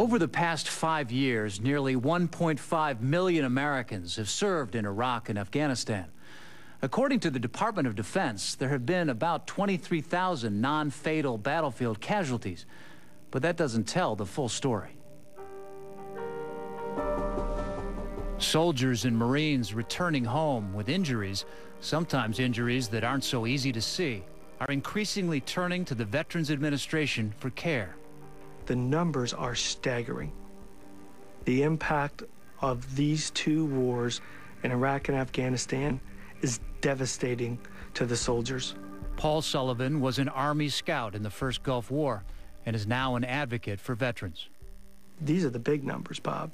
Over the past 5 years, nearly 1.5 million Americans have served in Iraq and Afghanistan. According to the Department of Defense, there have been about 23,000 non-fatal battlefield casualties, but that doesn't tell the full story. Soldiers and Marines returning home with injuries, sometimes injuries that aren't so easy to see, are increasingly turning to the Veterans Administration for care. The numbers are staggering. The impact of these two wars in Iraq and Afghanistan is devastating to the soldiers. Paul Sullivan was an Army scout in the first Gulf War and is now an advocate for veterans. These are the big numbers, Bob.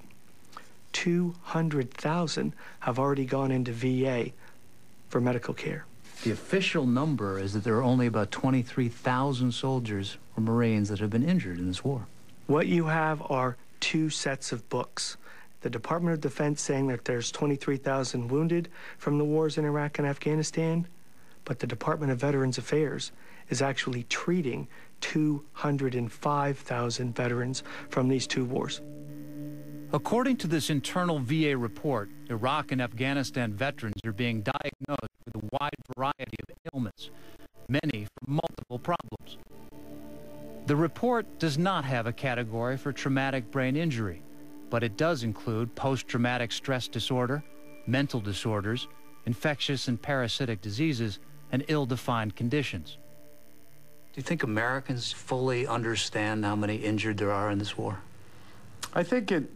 200,000 have already gone into VA for medical care. The official number is that there are only about 23,000 soldiers or Marines that have been injured in this war. What you have are two sets of books. The Department of Defense saying that there's 23,000 wounded from the wars in Iraq and Afghanistan, but the Department of Veterans Affairs is actually treating 205,000 veterans from these two wars. According to this internal VA report, Iraq and Afghanistan veterans are being diagnosed with a wide variety of ailments, many from multiple problems. The report does not have a category for traumatic brain injury, but it does include post-traumatic stress disorder, mental disorders, infectious and parasitic diseases, and ill-defined conditions. Do you think Americans fully understand how many injured there are in this war? I think it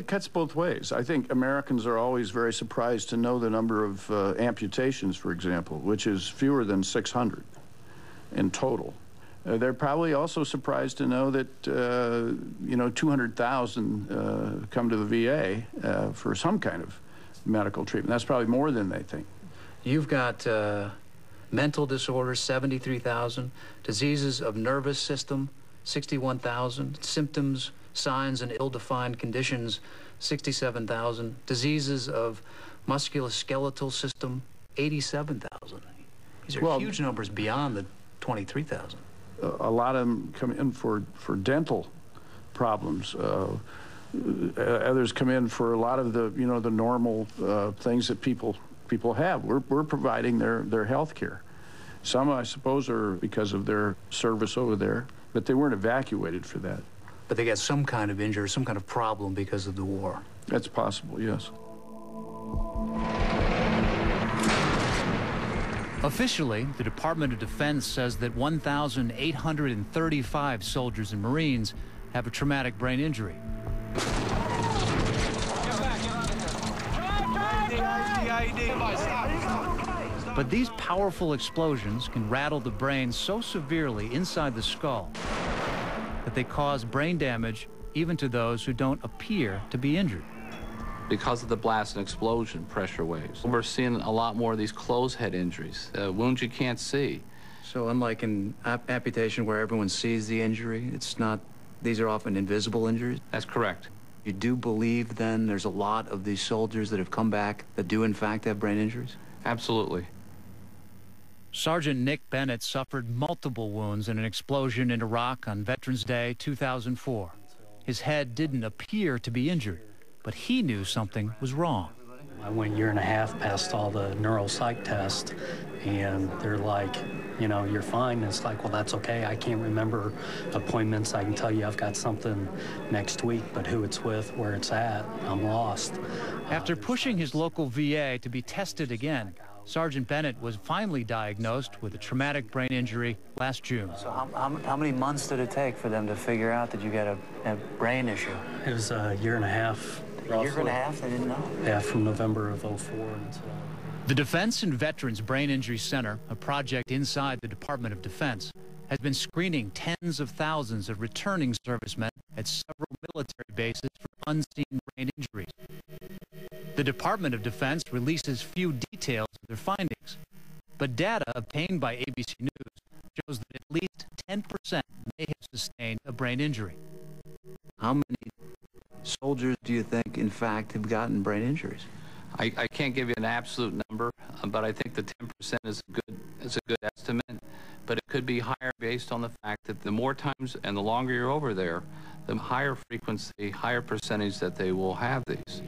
cuts both ways. I think Americans are always very surprised to know the number of amputations, for example, which is fewer than 600 in total. They're probably also surprised to know that, 200,000 come to the VA for some kind of medical treatment. That's probably more than they think. You've got mental disorders, 73,000, diseases of nervous system, 61,000, symptoms, signs, and ill-defined conditions, 67,000, diseases of musculoskeletal system, 87,000. These are huge numbers beyond the 23,000. A lot of them come in for dental problems. Others come in for a lot of the, the normal things that people have. We're providing their health care. Some, I suppose, are because of their service over there, but they weren't evacuated for that. But they got some kind of injury, some kind of problem because of the war. That's possible, yes. Officially, the Department of Defense says that 1,835 soldiers and Marines have a traumatic brain injury. But these powerful explosions can rattle the brain so severely inside the skull that they cause brain damage even to those who don't appear to be injured. Because of the blast and explosion pressure waves, we're seeing a lot more of these closed head injuries, wounds you can't see. So unlike an amputation where everyone sees the injury, these are often invisible injuries? That's correct. You do believe then there's a lot of these soldiers that have come back that do in fact have brain injuries? Absolutely. Sergeant Nick Bennett suffered multiple wounds in an explosion in Iraq on Veterans Day 2004. His head didn't appear to be injured, but he knew something was wrong. I went 1.5 years past all the neuropsych tests, and they're like, you're fine. And it's like, well, that's okay. I can't remember appointments. I can tell you I've got something next week, but who it's with, where it's at, I'm lost. After pushing his local VA to be tested again, Sergeant Bennett was finally diagnosed with a traumatic brain injury last June. So how many months did it take for them to figure out that you got a brain issue? It was 1.5 years. A year and a half? They didn't know? Yeah, from November of '04 until... The Defense and Veterans Brain Injury Center, a project inside the Department of Defense, has been screening tens of thousands of returning servicemen at several military bases for unseen brain injuries. The Department of Defense releases few details of their findings, but data obtained by ABC News shows that at least 10% may have sustained a brain injury. How many soldiers do you think, in fact, have gotten brain injuries? I can't give you an absolute number, but I think the 10% is a good estimate. But it could be higher based on the fact that the more times and the longer you're over there, the higher frequency, higher percentage that they will have these.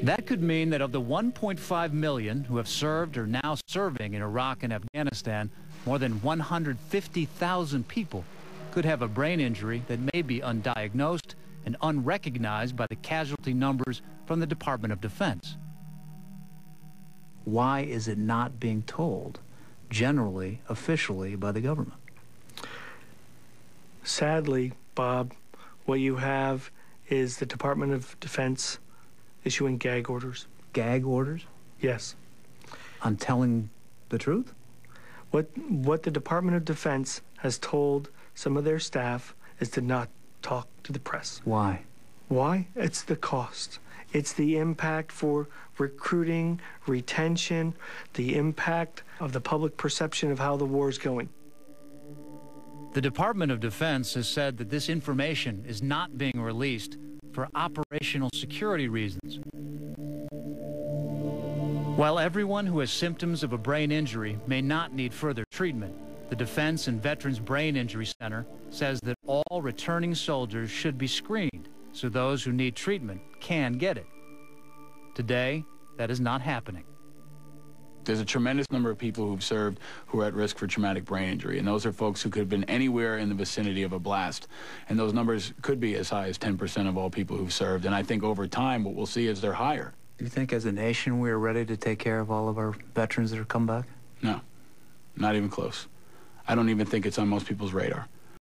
That could mean that of the 1.5 million who have served or now serving in Iraq and Afghanistan, more than 150,000 people could have a brain injury that may be undiagnosed and unrecognized by the casualty numbers from the Department of Defense. Why is it not being told, generally, officially, by the government? Sadly, Bob, what you have is the Department of Defense issuing gag orders. Gag orders? Yes. On telling the truth? What the Department of Defense has told some of their staff is to not talk to the press. Why? Why? It's the cost. It's the impact for recruiting, retention, the impact of the public perception of how the war is going. The Department of Defense has said that this information is not being released for operational security reasons. While everyone who has symptoms of a brain injury may not need further treatment, the Defense and Veterans Brain Injury Center says that all returning soldiers should be screened so those who need treatment can get it. Today, that is not happening. There's a tremendous number of people who've served who are at risk for traumatic brain injury, and those are folks who could have been anywhere in the vicinity of a blast. And those numbers could be as high as 10% of all people who've served, and I think over time what we'll see is they're higher. Do you think as a nation we are ready to take care of all of our veterans that have come back? No, not even close. I don't even think it's on most people's radar.